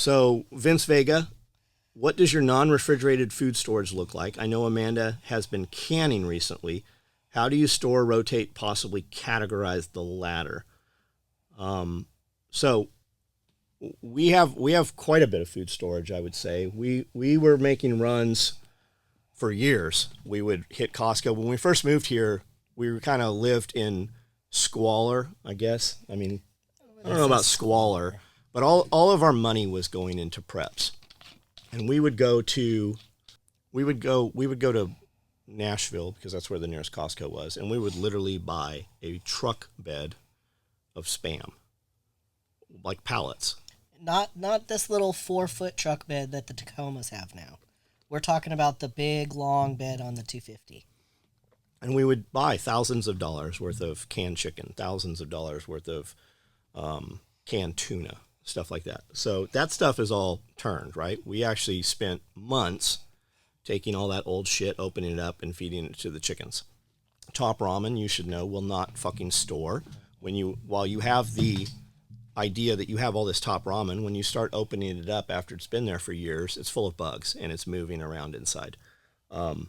So, Vince Vega, what does your non-refrigerated food storage look like? I know Amanda has been canning recently. How do you store, rotate, possibly categorize the latter? So we have quite a bit of food storage, I would say. We were making runs for years. We would hit Costco. When we first moved here, we kind of lived in squalor, I guess. I mean, I don't know about squalor, but all of our money was going into preps. And we would go to Nashville because that's where the nearest Costco was, and we would literally buy a truck bed of Spam, like pallets. Not this little 4-foot truck bed that the Tacomas have now. We're talking about the big long bed on the 250. And we would buy thousands of dollars worth of canned chicken, thousands of dollars worth of canned tuna, stuff like that. So that stuff is all turned, right? We actually spent months taking all that old shit, opening it up, and feeding it to the chickens. Top Ramen, you should know, will not fucking store. While you have the idea that you have all this Top Ramen, when you start opening it up after it's been there for years, it's full of bugs and it's moving around inside. In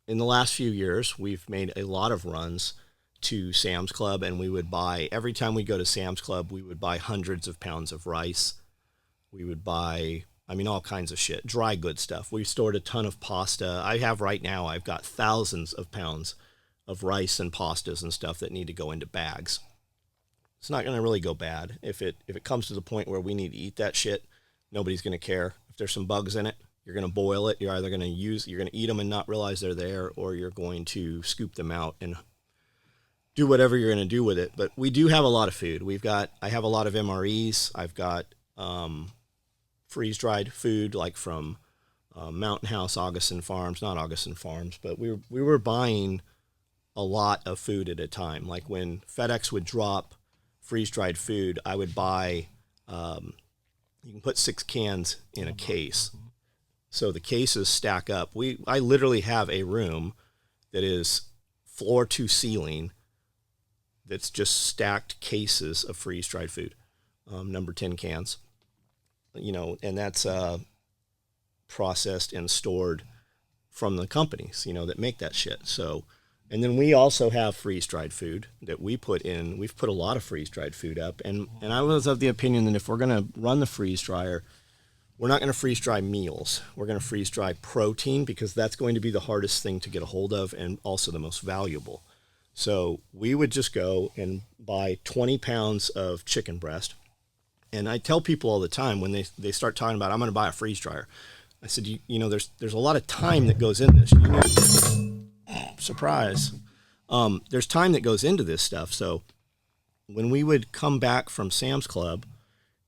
the last few years, we've made a lot of runs to Sam's Club, and we would buy, every time we go to Sam's Club, we would buy hundreds of pounds of rice. We would buy, all kinds of shit, dry good stuff. We stored a ton of pasta. I've got thousands of pounds of rice and pastas and stuff that need to go into bags. It's not going to really go bad. If it comes to the point where we need to eat that shit, nobody's going to care. If there's some bugs in it, you're going to boil it. You're either going to eat them and not realize they're there, or you're going to scoop them out and do whatever you're going to do with it. But we do have a lot of food. I have a lot of MREs. I've got freeze-dried food, like from Mountain House, Augustin Farms, not Augustin Farms, but we were buying a lot of food at a time. Like when FedEx would drop freeze-dried food, I would buy, you can put 6 cans in a case. So the cases stack up. I literally have a room that is floor to ceiling that's just stacked cases of freeze-dried food, number 10 cans. And that's processed and stored from the companies, that make that shit. So, and then we also have freeze-dried food that we put in. We've put a lot of freeze-dried food up. And I was of the opinion that if we're going to run the freeze dryer, we're not going to freeze-dry meals. We're going to freeze-dry protein, because that's going to be the hardest thing to get a hold of and also the most valuable. So we would just go and buy 20 pounds of chicken breast. And I tell people all the time when they start talking about, I'm going to buy a freeze dryer. I said, there's a lot of time that goes in this. Surprise. There's time that goes into this stuff. So when we would come back from Sam's Club,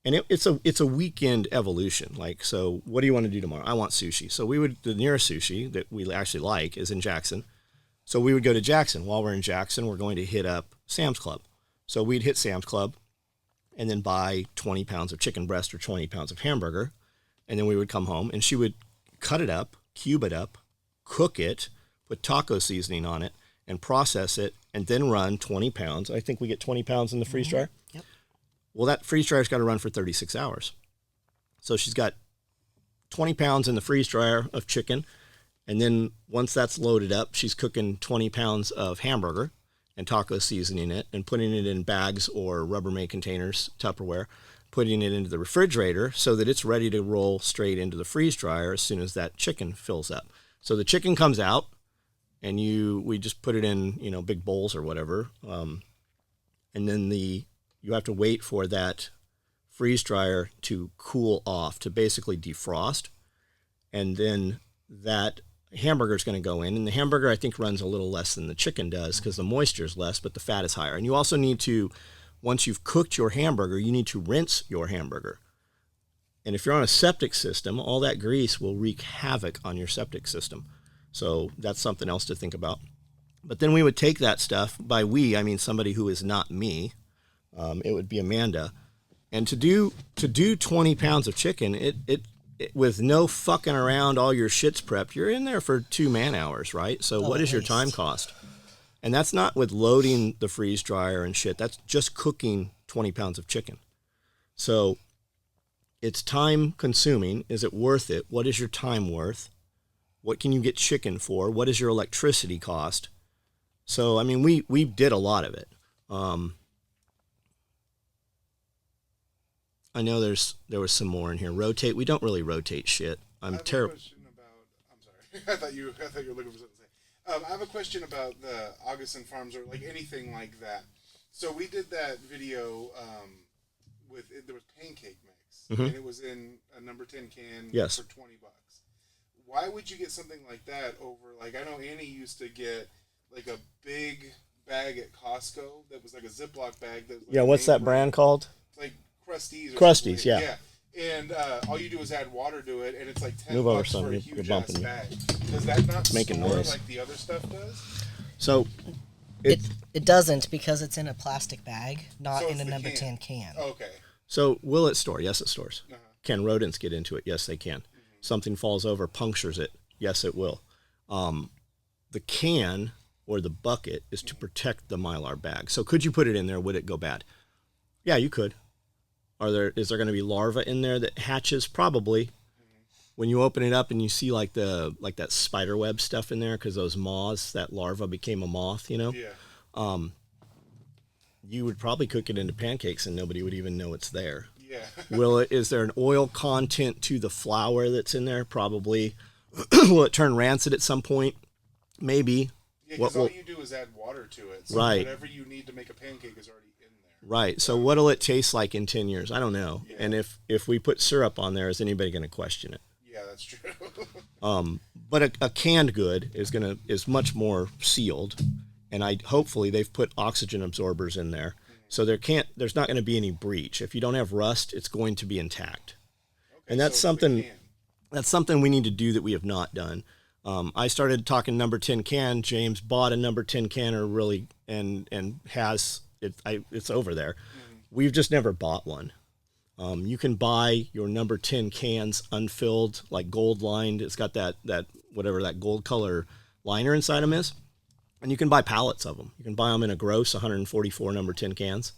and it's a weekend evolution. Like, so what do you want to do tomorrow? I want sushi. So the nearest sushi that we actually like is in Jackson. So we would go to Jackson. While we're in Jackson, we're going to hit up Sam's Club. So we'd hit Sam's Club and then buy 20 pounds of chicken breast or 20 pounds of hamburger. And then we would come home, and she would cut it up, cube it up, cook it, put taco seasoning on it, and process it, and then run 20 pounds. I think we get 20 pounds in the freeze dryer. Yep. Well, that freeze dryer's got to run for 36 hours. So she's got 20 pounds in the freeze dryer of chicken. And then once that's loaded up, she's cooking 20 pounds of hamburger and taco seasoning it and putting it in bags or Rubbermaid containers, Tupperware, putting it into the refrigerator so that it's ready to roll straight into the freeze dryer as soon as that chicken fills up. So the chicken comes out, and we just put it in, big bowls or whatever. And then you have to wait for that freeze dryer to cool off, to basically defrost. And then that hamburger is going to go in, and the hamburger I think runs a little less than the chicken does because the moisture is less, but the fat is higher. And you also need to, once you've cooked your hamburger, you need to rinse your hamburger. And if you're on a septic system, all that grease will wreak havoc on your septic system. So that's something else to think about. But then we would take that stuff, by we, I mean somebody who is not me, it would be Amanda, and to do 20 pounds of chicken, it with no fucking around, all your shit's prepped, you're in there for 2 man-hours, right? So what is your time cost? And that's not with loading the freeze dryer and shit. That's just cooking 20 pounds of chicken. So It's time consuming. Is it worth it? What is your time worth? What can you get chicken for? What is your electricity cost? So, I mean, we did a lot of it. I know there was some more in here. Rotate. We don't really rotate shit. I'm terrible. I'm sorry. I thought you were looking for something to say. I have a question about the Augustin Farms or like anything like that. So we did that video there was pancake mix, and it was in a number 10 can for $20. Why would you get something like that over, like, I know Annie used to get like a big bag at Costco that was like a Ziploc bag. That was like what's that brand called? Like Krusteaz. Krusteaz, yeah. And all you do is add water to it, and it's like $10 Move over, for son. a huge ass bag. Does that not making store noise like the other stuff does? So it doesn't, because it's in a plastic bag, not in a number 10 can. Oh, okay. So will it store? Yes, it stores. Can rodents get into it? Yes, they can. Something falls over, punctures it. Yes, it will. The can or the bucket is to protect the Mylar bag. So could you put it in there? Would it go bad? Yeah, you could. Is there going to be larvae in there that hatches? Probably. When you open it up and you see like that spider web stuff in there, because those moths, that larva became a moth, you know? Yeah. You would probably cook it into pancakes and nobody would even know it's there. Yeah. Is there an oil content to the flour that's in there? Probably. Will it turn rancid at some point? Maybe. Yeah, because all you do is add water to it. So right. Whatever you need to make a pancake is already in there. Right. So what'll it taste like in 10 years? I don't know. Yeah. And if we put syrup on there, is anybody going to question it? Yeah, that's true. But a canned good is much more sealed, and hopefully they've put oxygen absorbers in there. So there's not going to be any breach. If you don't have rust, it's going to be intact. Okay, and that's something we need to do that we have not done. I started talking number 10 can. James bought a number 10 canner really and has it. It's over there. We've just never bought one. You can buy your number 10 cans unfilled, like gold lined. It's got that whatever that gold color liner inside them is. And you can buy pallets of them. You can buy them in a gross 144 number 10 cans.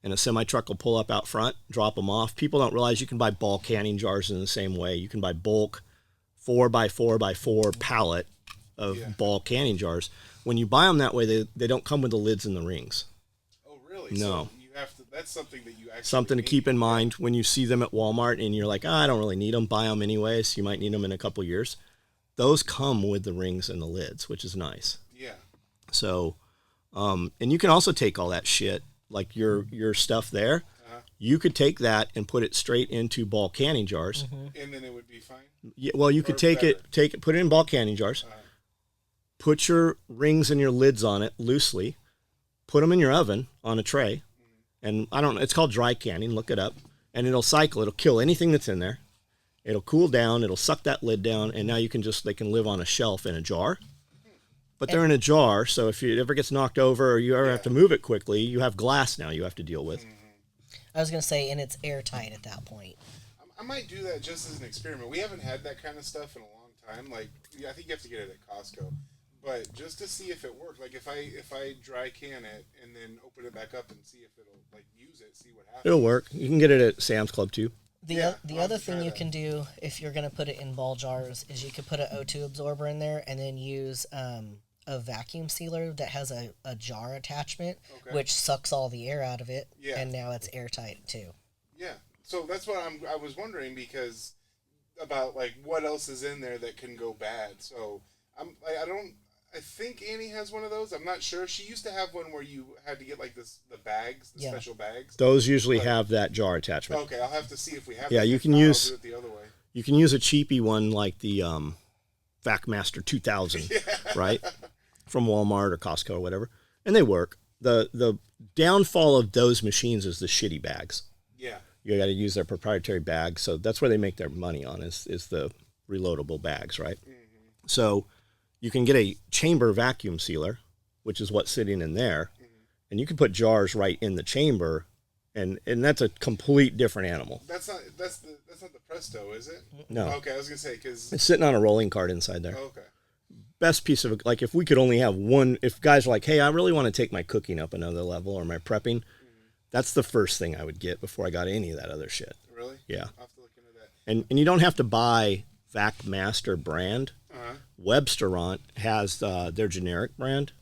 And a semi-truck will pull up out front, drop them off. People don't realize you can buy bulk canning jars in the same way. You can buy bulk 4x4x4 pallet of bulk canning jars. When you buy them that way, they don't come with the lids and the rings. Oh, really? No. So you have to. That's something that you actually something to keep in mind when you see them at Walmart and you're like, I don't really need them. Buy them anyways. You might need them in a couple years. Those come with the rings and the lids, which is nice. Yeah. So, and you can also take all that shit, like your stuff there. You could take that and put it straight into bulk canning jars. And then it would be fine? Yeah, well, you could take it, put it in bulk canning jars, put your rings and your lids on it loosely, put them in your oven on a tray, and it's called dry canning, look it up, and it'll cycle, it'll kill anything that's in there, it'll cool down, it'll suck that lid down, and now they can live on a shelf in a jar. But they're in a jar, so if it ever gets knocked over or you ever have to move it quickly, you have glass now you have to deal with. I was going to say, and it's airtight at that point. I might do that just as an experiment. We haven't had that kind of stuff in a long time. Like, I think you have to get it at Costco. But just to see if it works, like if I dry can it and then open it back up and see if it'll like use it, see what happens. It'll work. You can get it at Sam's Club too. The other thing you can do if you're going to put it in ball jars is you could put an O2 absorber in there and then use a vacuum sealer that has a jar attachment, which sucks all the air out of it, and now it's airtight too. Yeah, so that's what I was wondering, because about like what else is in there that can go bad. So I think Annie has one of those. I'm not sure. She used to have one where you had to get like the special bags. Those usually have that jar attachment. Okay, I'll have to see if we have. Yeah, that. you If can not, use. I'll do it the other way. You can use a cheapy one like the VacMaster 2000, right? From Walmart or Costco or whatever, and they work. The downfall of those machines is the shitty bags. Yeah, you got to use their proprietary bags, so that's where they make their money on is the reloadable bags, right? So you can get a chamber vacuum sealer, which is what's sitting in there, and you can put jars right in the chamber, and that's a complete different animal. That's not the Presto, is it? No. Okay, I was gonna say because it's sitting on a rolling cart inside there. Okay. Best piece of, like, if we could only have one, if guys are like, hey, I really want to take my cooking up another level or my prepping, that's the first thing I would get before I got any of that other shit. Really? Yeah. I'll have to look And you don't have to buy Vac Master brand. Uh-huh. Webstaurant has their generic brand,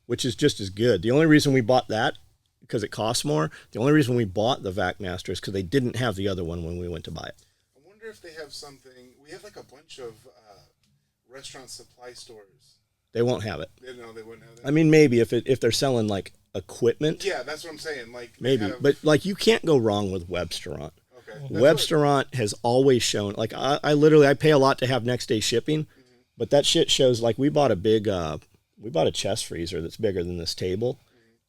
which is just as good. The only reason we bought that, because it costs more, the only reason we bought the Vac Master is because they didn't have the other one when we went to buy it. I wonder if they have something. We have like a bunch of restaurant supply stores. They won't have it. No, they wouldn't have that. I mean, maybe if they're selling like equipment. Yeah, that's what I'm saying. Like Maybe, but like you can't go wrong with Webstaurant. Okay. Webstaurant has always shown, like I literally pay a lot to have next day shipping, but that shit shows, like we bought a chest freezer that's bigger than this table,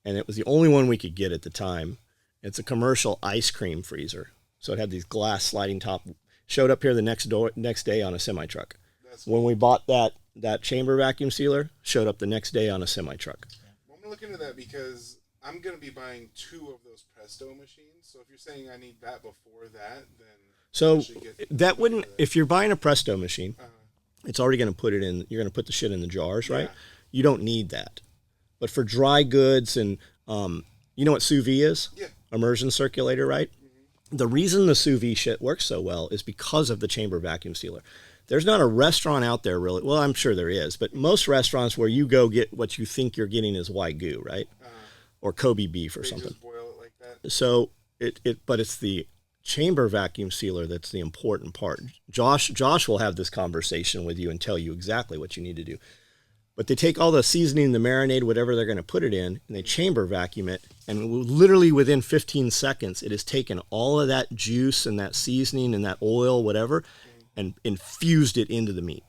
and it was the only one we could get at the time. It's a commercial ice cream freezer, so it had these glass sliding top. Showed up here the next day on a semi truck. When we bought that chamber vacuum sealer, showed up the next day on a semi truck. Well, I'm gonna look into that because I'm going to be buying 2 of those Presto machines. So if you're saying I need that before that, then So that wouldn't, if you're buying a Presto machine, it's already going to put it in, you're going to put the shit in the jars, right? Yeah. You don't need that. But for dry goods and, you know what sous vide is? Yeah. Immersion circulator, right? Mm-hmm. The reason the sous vide shit works so well is because of the chamber vacuum sealer. There's not a restaurant out there really, well, I'm sure there is, but most restaurants where you go get what you think you're getting is Wagyu, right? Or Kobe beef or something. Just boil it like that. So but it's the chamber vacuum sealer that's the important part. Josh will have this conversation with you and tell you exactly what you need to do. But they take all the seasoning, the marinade, whatever they're going to put it in, and they chamber vacuum it. And literally within 15 seconds, it has taken all of that juice and that seasoning and that oil, whatever, and infused it into the meat.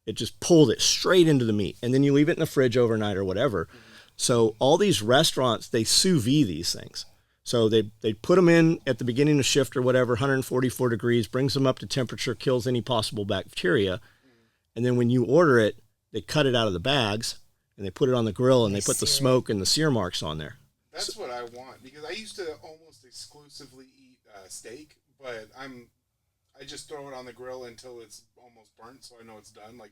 It just pulled it straight into the meat. And then you leave it in the fridge overnight or whatever. So all these restaurants, they sous vide these things. So they put them in at the beginning of shift or whatever, 144 degrees, brings them up to temperature, kills any possible bacteria. And then when you order it, they cut it out of the bags and they put it on the grill and they put the smoke and the sear marks on there. That's what I want, because I used to almost exclusively eat steak, but I just throw it on the grill until it's almost burnt, so I know it's done. Like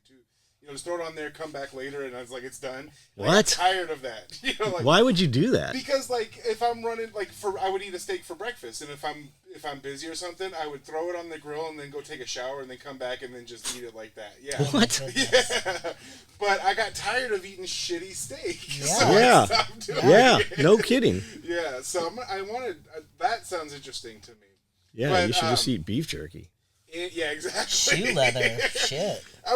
just throw it on there, come back later, and I was like, it's done. What? I'm tired of that. Why would you do that? Because if I'm running I would eat a steak for breakfast, and if I'm busy or something, I would throw it on the grill and then go take a shower and then come back and then just eat it like that. Yeah. What? Yeah. But I got tired of eating shitty steak. Yeah. So I stopped doing it. No kidding. Yeah. So I wanted that sounds interesting to me. Yeah, But, you should just eat beef jerky. Yeah, exactly. Shoe leather. Shit. I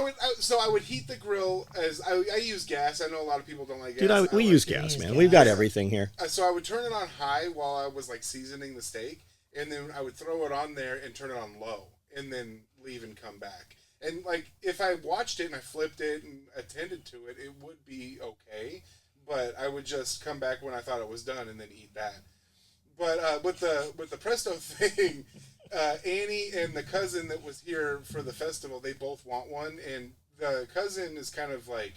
would heat the grill as I use gas. I know a lot of people don't like gas. Dude, we use gas, man. We've got everything here. So I would turn it on high while I was seasoning the steak, and then I would throw it on there and turn it on low, and then leave and come back. And if I watched it and I flipped it and attended to it, it would be okay. But I would just come back when I thought it was done and then eat that. But with the Presto thing. Annie and the cousin that was here for the festival, they both want one, and the cousin is kind of like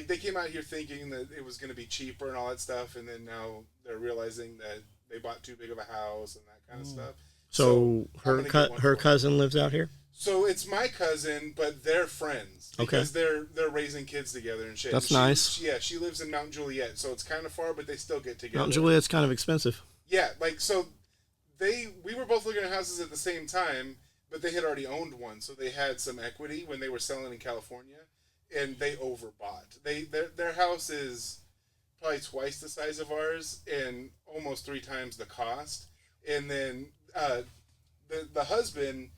they came out here thinking that it was going to be cheaper and all that stuff, and then now they're realizing that they bought too big of a house and that kind of stuff. So her cousin lives out here? So it's my cousin, but they're friends because they're raising kids together and shit. That's nice. She lives in Mount Juliet, so it's kind of far, but they still get together. Mount Juliet's kind of expensive. Yeah, we were both looking at houses at the same time, but they had already owned one, so they had some equity when they were selling in California, and they overbought. Their house is probably twice the size of ours and almost 3 times the cost. And then the husband,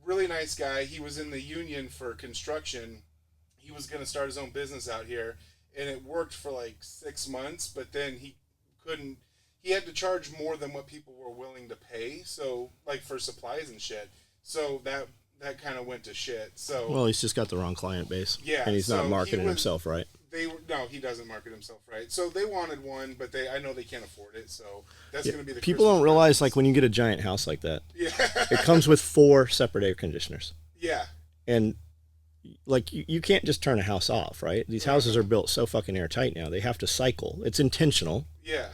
really nice guy, he was in the union for construction. He was going to start his own business out here, and it worked for 6 months, but then he couldn't. He had to charge more than what people were willing to pay, so for supplies and shit. So that kind of went to shit. So well, he's just got the wrong client base. Yeah, and he's not marketing himself right. No, he doesn't market himself right. So they wanted one, but I know they can't afford it. So that's going to be the people Christmas don't realize presents. when you get a giant house like that, Yeah, it comes with 4 separate air conditioners. Yeah, and you can't just turn a house off, right? These houses are built so fucking airtight now. They have to cycle. It's intentional. Yeah.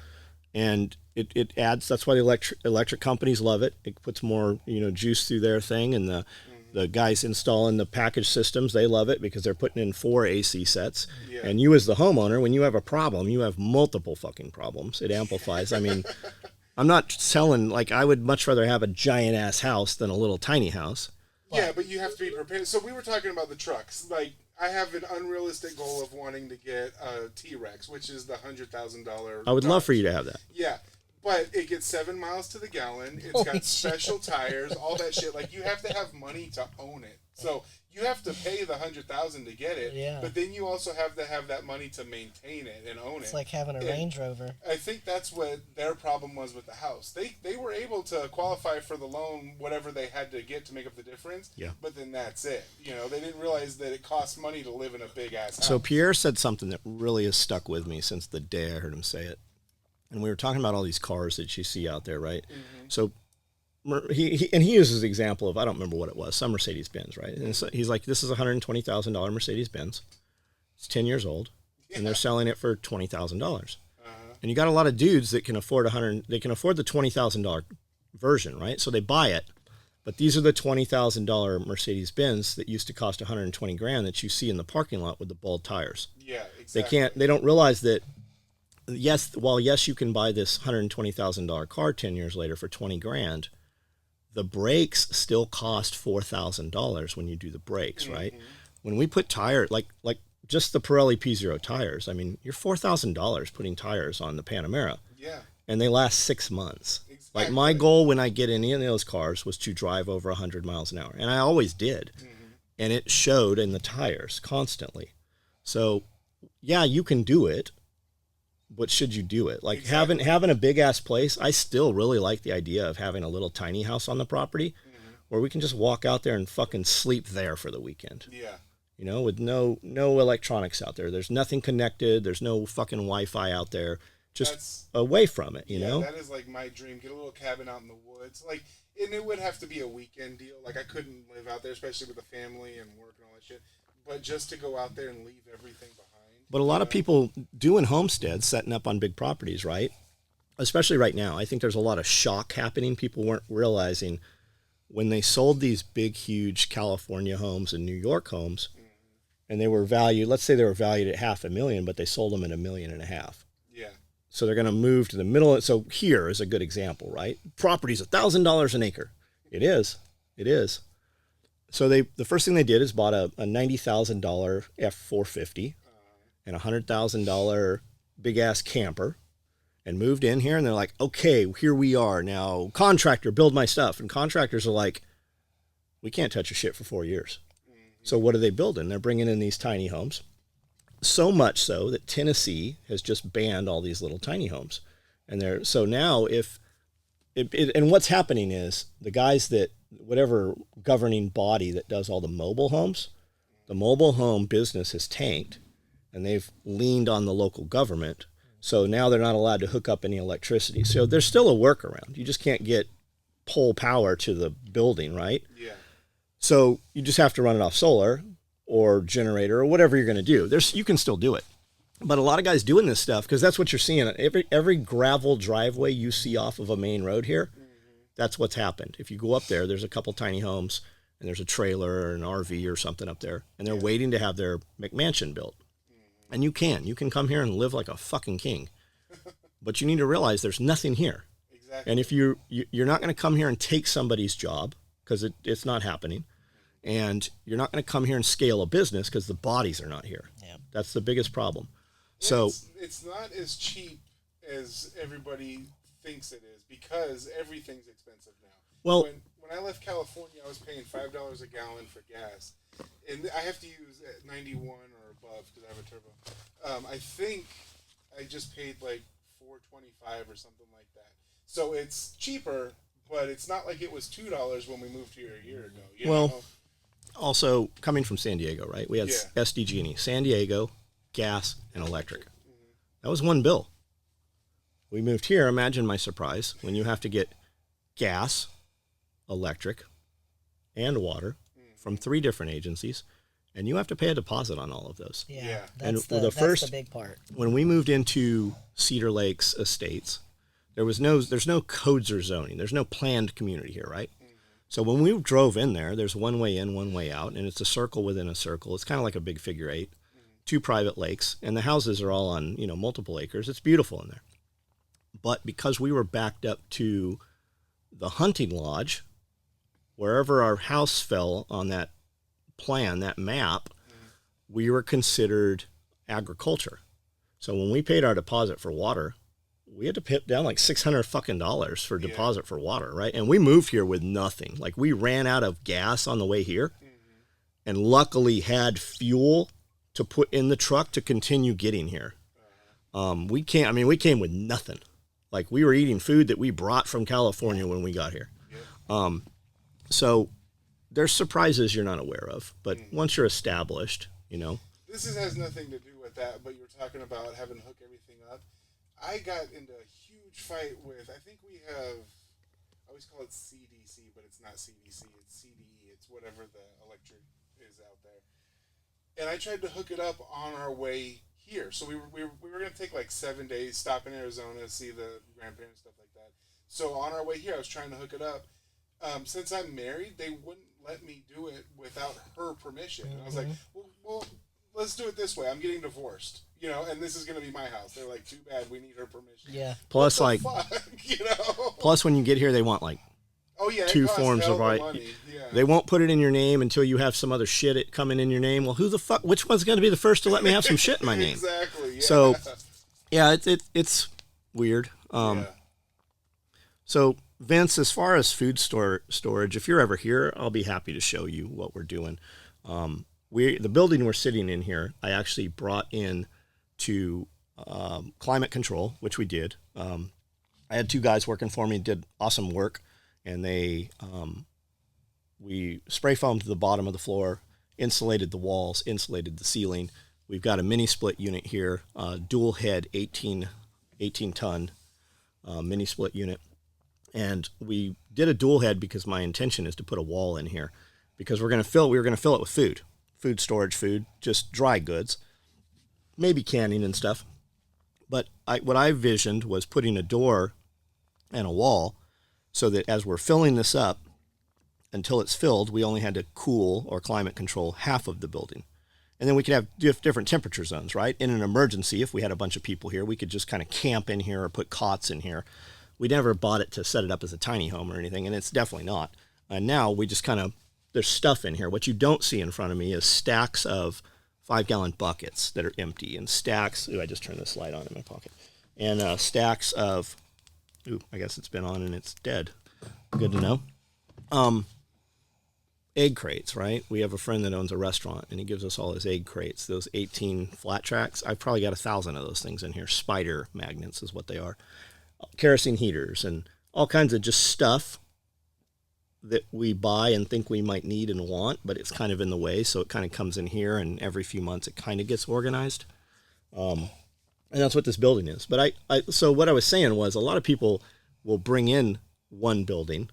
And it adds. That's why the electric companies love it. It puts more juice through their thing, and the guys installing the package systems, they love it because they're putting in 4 AC sets. Yeah. And you as the homeowner, when you have a problem, you have multiple fucking problems. It amplifies. I mean, I'm not selling I would much rather have a giant ass house than a little tiny house. Yeah, but you have to be prepared. So we were talking about the trucks. Like, I have an unrealistic goal of wanting to get a T-Rex, which is the $100,000. I would love for you to have that. Yeah, but it gets 7 miles to the gallon. It's got special tires, all that shit. Like, you have to have money to own it. So you have to pay the $100,000 to get it. Yeah. But then you also have to have that money to maintain it and own it. It's like having a Range Rover. I think that's what their problem was with the house. They were able to qualify for the loan, whatever they had to get to make up the difference. Yeah. But then that's it. You know, they didn't realize that it costs money to live in a big ass house. So Pierre said something that really has stuck with me since the day I heard him say it. And we were talking about all these cars that you see out there, right? Mm-hmm. So he uses the example of, I don't remember what it was, some Mercedes-Benz, right? And so he's like, this is a $120,000 Mercedes-Benz. It's 10 years old, and they're selling it for $20,000. And you got a lot of dudes that can afford they can afford the $20,000 version, right? So they buy it. But these are the $20,000 Mercedes-Benz that used to cost $120,000 that you see in the parking lot with the bald tires. Yeah, exactly. They don't realize that, yes, you can buy this $120,000 car 10 years later for $20,000, the brakes still cost $4,000 when you do the brakes, right? When we put tires, like just the Pirelli P0 tires, I mean, you're $4,000 putting tires on the Panamera. Yeah. And they last 6 months. Exactly. Like, my goal when I get in any of those cars was to drive over 100 miles an hour. And I always did. And it showed in the tires constantly. So, yeah, you can do it. But should you do it? Like, having a big ass place, I still really like the idea of having a little tiny house on the property where we can just walk out there and fucking sleep there for the weekend. Yeah. You know, with no electronics out there. There's nothing connected. There's no fucking Wi-Fi out there. Just away from it, you know? That is like my dream. Get a little cabin out in the woods. Like, and it would have to be a weekend deal. Like, I couldn't live out there, especially with the family and work and all that shit. But just to go out there and leave everything behind. But a lot of people doing homesteads, setting up on big properties, right? Especially right now. I think there's a lot of shock happening. People weren't realizing when they sold these big, huge California homes and New York homes, and they were valued, let's say they were valued at $500,000, but they sold them at $1.5 million. Yeah. So they're going to move to the middle. So here is a good example, right? Property's $1,000 an acre. It is. So the first thing they did is bought a $90,000 F450 and a $100,000 big ass camper and moved in here. And they're like, okay, here we are now. Contractor, build my stuff. And contractors are like, we can't touch your shit for 4 years. So what are they building? They're bringing in these tiny homes. So much so that Tennessee has just banned all these little tiny homes. And so now and what's happening is the guys that, whatever governing body that does all the mobile homes, the mobile home business has tanked and they've leaned on the local government. So now they're not allowed to hook up any electricity. So there's still a workaround. You just can't get pole power to the building, right? Yeah. So you just have to run it off solar or generator or whatever you're going to do. You can still do it. But a lot of guys doing this stuff, because that's what you're seeing. Every gravel driveway you see off of a main road here, that's what's happened. If you go up there, there's a couple tiny homes and there's a trailer or an RV or something up there, and they're waiting to have their McMansion built. And you can come here and live like a fucking king. But you need to realize there's nothing here. Exactly. And if you're not going to come here and take somebody's job, because it's not happening, and you're not going to come here and scale a business because the bodies are not here. Yeah. That's the biggest problem. So it's not as cheap as everybody thinks it is because everything's expensive now. Well, when I left California, I was paying $5 a gallon for gas, and I have to use 91 or above because I have a turbo. I think I just paid like $4.25 or something like that. So it's cheaper, but it's not like it was $2 when we moved here a year ago. You know? Also coming from San Diego, right? We had SDG&E, San Diego, gas and electric. That was one bill. We moved here. Imagine my surprise when you have to get gas, electric, and water from 3 different agencies, and you have to pay a deposit on all of those. Yeah. That's the big part. When we moved into Cedar Lakes Estates, there's no codes or zoning. There's no planned community here, right? So when we drove in there, there's one way in, one way out, and it's a circle within a circle. It's kind of like a big figure 8, 2 private lakes, and the houses are all on, multiple acres. It's beautiful in there. But because we were backed up to the hunting lodge, wherever our house fell on that plan, that map, we were considered agriculture. So when we paid our deposit for water, we had to pay down like $600 for deposit for water, right? And we moved here with nothing. Like we ran out of gas on the way here, and luckily had fuel to put in the truck to continue getting here. We came with nothing. Like we were eating food that we brought from California when we got here. So there's surprises you're not aware of, but once you're established, you know. This has nothing to do with that, but you were talking about having to hook everything up. I got into a huge fight with, I think we have, I always call it CDC, but it's not CDC, it's CDE, it's whatever the electric is out there. And I tried to hook it up on our way here. So we were going to take like 7 days, stop in Arizona, see the grandparents, stuff like that. So on our way here, I was trying to hook it up. Since I'm married, they wouldn't let me do it without her permission. And I was like, well, let's do it this way. I'm getting divorced, you know, and this is going to be my house. They're like, too bad, we need her permission. Yeah. Plus, like, you know? Plus, when you get here, they want like two forms of right. Yeah. They won't put it in your name until you have some other shit coming in your name. Well, who the fuck? Which one's going to be the first to let me have some shit in my name? Exactly. Yeah. So, yeah, it's weird. So, Vince, as far as food storage, if you're ever here, I'll be happy to show you what we're doing. The building we're sitting in here, I actually brought in to climate control, which we did. I had 2 guys working for me, did awesome work, and we spray foamed the bottom of the floor, insulated the walls, insulated the ceiling. We've got a mini split unit here, dual head 18 ton mini split unit. And we did a dual head because my intention is to put a wall in here because we were going to fill it with food storage, just dry goods, maybe canning and stuff. But what I visioned was putting a door and a wall so that as we're filling this up, until it's filled, we only had to cool or climate control half of the building. And then we could have different temperature zones, right? In an emergency, if we had a bunch of people here, we could just kind of camp in here or put cots in here. We never bought it to set it up as a tiny home or anything, and it's definitely not. And now we just there's stuff in here. What you don't see in front of me is stacks of 5-gallon buckets that are empty, and stacks, I just turned this light on in my pocket, and stacks of, I guess it's been on and it's dead. Good to know. Egg crates, right? We have a friend that owns a restaurant, and he gives us all his egg crates, those 18 flat tracks. I've probably got 1,000 of those things in here. Spider magnets is what they are. Kerosene heaters and all kinds of just stuff that we buy and think we might need and want, but it's kind of in the way, so it kind of comes in here, and every few months it kind of gets organized. And that's what this building is. But so what I was saying was a lot of people will bring in one building,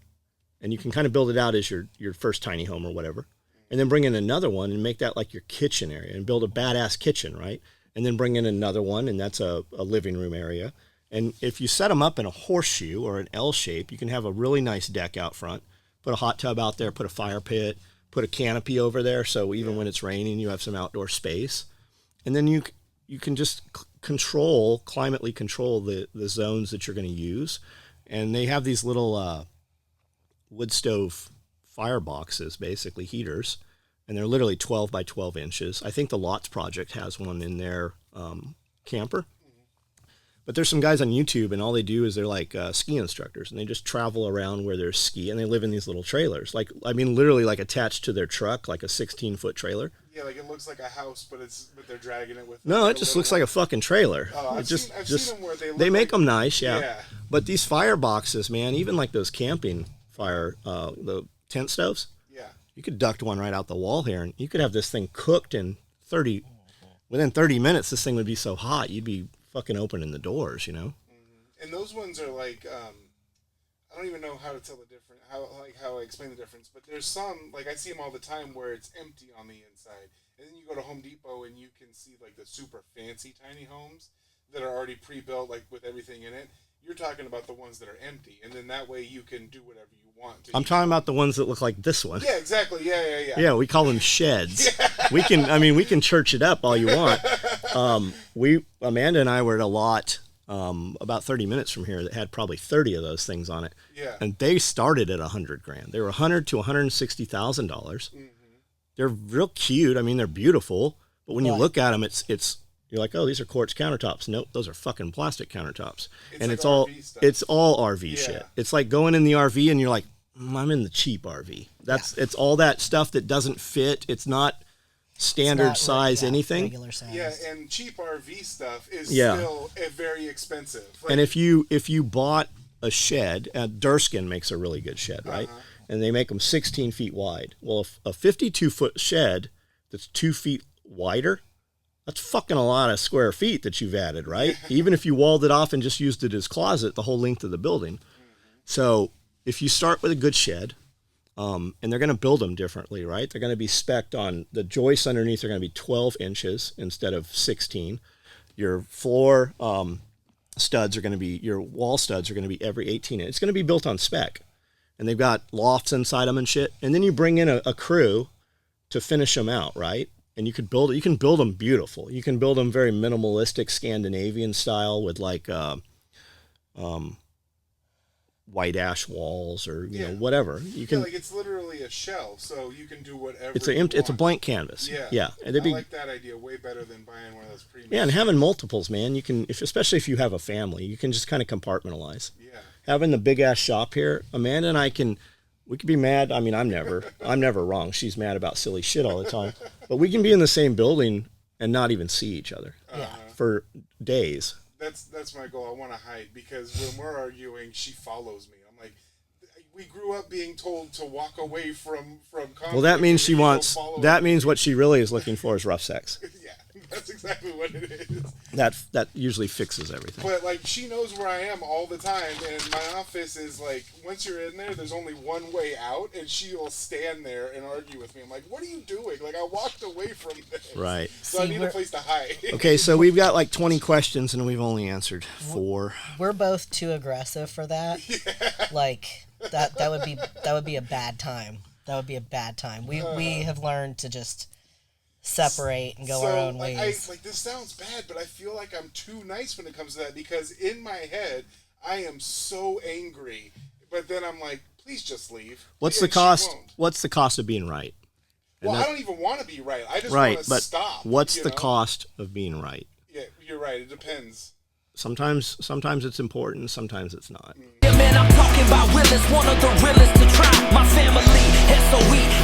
and you can kind of build it out as your first tiny home or whatever, and then bring in another one and make that like your kitchen area and build a badass kitchen, right? And then bring in another one, and that's a living room area. And if you set them up in a horseshoe or an L shape, you can have a really nice deck out front, put a hot tub out there, put a fire pit, put a canopy over there, so even when it's raining, you have some outdoor space. And then you can just climately control the zones that you're going to use. And they have these little wood stove fire boxes, basically heaters, and they're literally 12 by 12 inches. I think the Lots Project has one in their camper. But there's some guys on YouTube, and all they do is they're like ski instructors, and they just travel around where there's ski, and they live in these little trailers. Literally like attached to their truck, like a 16-foot trailer. Yeah, like it looks like a house, but they're dragging it with. No, it just looks like a fucking trailer. Oh, I've seen them where they make them nice, yeah. But these fire boxes, man, even like those camping fire, the tent stoves. Yeah. You could duct one right out the wall here, and you could have this thing cooked within 30 minutes. This thing would be so hot, you'd be fucking opening the doors, you know. Mm-hmm. And those ones are like, I don't even know how to tell the difference, how I explain the difference, but there's some, like I see them all the time where it's empty on the inside, and then you go to Home Depot and you can see like the super fancy tiny homes that are already pre-built, like with everything in it. You're talking about the ones that are empty, and then that way you can do whatever you want to. I'm talking about the ones that look like this one. Yeah, exactly. Yeah. Yeah, we call them sheds. We can church it up all you want. Amanda and I were at a lot about 30 minutes from here that had probably 30 of those things on it. Yeah. And they started at $100,000. They were $100,000 to $160,000. Mm-hmm. They're real cute. I mean, they're beautiful. But when you look at them, it's you're like, oh, these are quartz countertops. Nope, those are fucking plastic countertops. And like it's all RV shit. It's like going in the RV and you're like, I'm in the cheap RV. It's all that stuff that doesn't fit. It's not standard size anything. Regular size. Yeah, and cheap RV stuff is still very expensive. Like, and if you bought a shed, Durskin makes a really good shed, right? And they make them 16 feet wide. Well, if a 52-foot shed that's 2 feet wider, that's fucking a lot of square feet that you've added, right? Even if you walled it off and just used it as closet the whole length of the building. So if you start with a good shed, and they're going to build them differently, right? They're going to be spec'd on the joists underneath are going to be 12 inches instead of 16. Your floor studs are going to be, your wall studs are going to be every 18 inches. It's going to be built on spec. And they've got lofts inside them and shit. And then you bring in a crew to finish them out, right? And you can build them beautiful. You can build them very minimalistic Scandinavian style with like white ash walls or you know whatever. You can like it's literally a shell, so you can do whatever. It's a blank canvas. Yeah. And I like that idea way better than buying one of those premium. Yeah, and having multiples, man. You can, especially if you have a family, you can just kind of compartmentalize. Yeah. Having the big ass shop here, Amanda and I we could be mad. I mean, I'm never wrong. She's mad about silly shit all the time. But we can be in the same building and not even see each other for days. That's my goal. I want to hide because when we're arguing, she follows me. I'm like, we grew up being told to walk away from conflict. Well, that means that means what she really is looking for is rough sex. Yeah, that's exactly what it is. That usually fixes everything. But like, she knows where I am all the time, and my office is like, once you're in there, there's only one way out, and she'll stand there and argue with me. I'm like, what are you doing? Like, I walked away from this. Right. So I need a place to hide. Okay, so we've got like 20 questions, and we've only answered 4. We're both too aggressive for that. Yeah. Like that would be a bad time. That would be a bad time. We have learned to just separate and go our own ways. Like, this sounds bad, but I feel like I'm too nice when it comes to that because in my head I am so angry, but then I'm like, please just leave. What's the cost? What's the cost of being right? Well, I don't even want to be right. I just want to stop. What's the cost of being right? Yeah, you're right. It depends. Sometimes it's important. Sometimes it's not. Yeah, man, I'm talking about realest, one of the realest to try. My family, SOE,